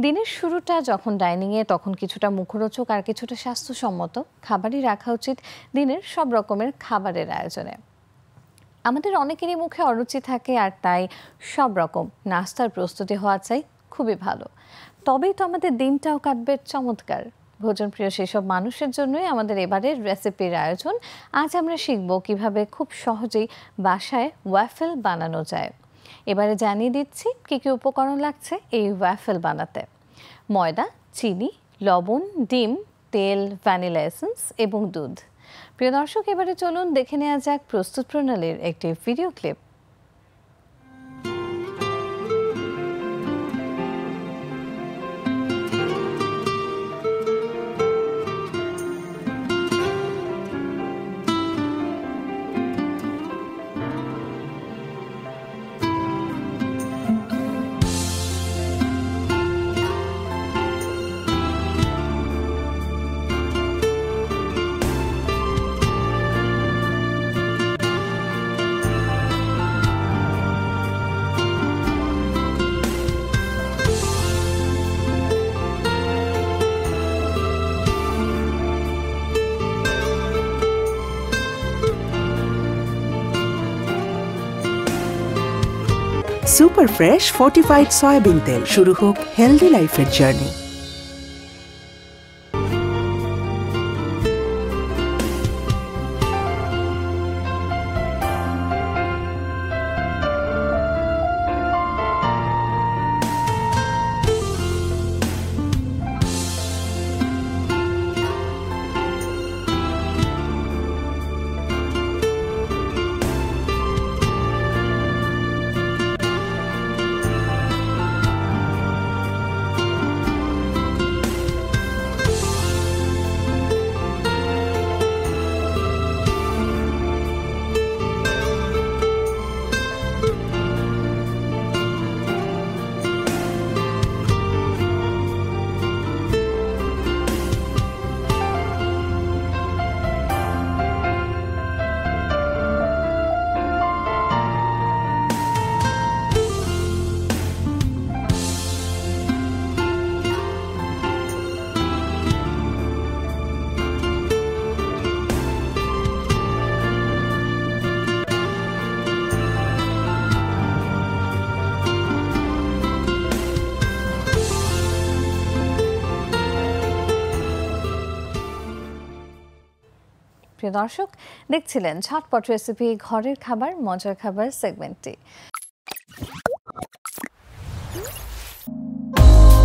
দিনের শুরুটা যখন ডাইনিংয়ে তখন কিছুটা মুখরোচক আর কিছুটা স্বাস্থ্যসম্মত খাবারই রাখা উচিত দিনের সব রকমের খাবারের আয়োজনে। আমাদের অনেকেরই মুখে অরুচি থাকে আর তাই সব রকম নাস্তার প্রস্তুতি হওয়া চাই খুবই ভালো, তবেই তো আমাদের দিনটাও কাটবে চমৎকার। ভোজনপ্রিয় সেসব মানুষের জন্যই আমাদের এবারের রেসিপির আয়োজন। আজ আমরা শিখব কিভাবে খুব সহজেই বাসায় ওয়াফেল বানানো যায়। এবারে জানিয়ে দিচ্ছি কী কী উপকরণ লাগছে এই ওয়াফেল বানাতে। ময়দা, চিনি, লবণ, ডিম, তেল, ভ্যানিলা এসেন্স এবং দুধ। প্রিয় দর্শক, এবারে চলুন দেখে নেওয়া যাক প্রস্তুত প্রণালীর একটি video clip. Super fresh fortified soybean তেল, শুরু হোক হেলদি লাইফের জার্নি। প্রিয় দর্শক, দেখছিলেন ঝটপট রেসিপি ঘরের খাবার মজার খাবার সেগমেন্টটি।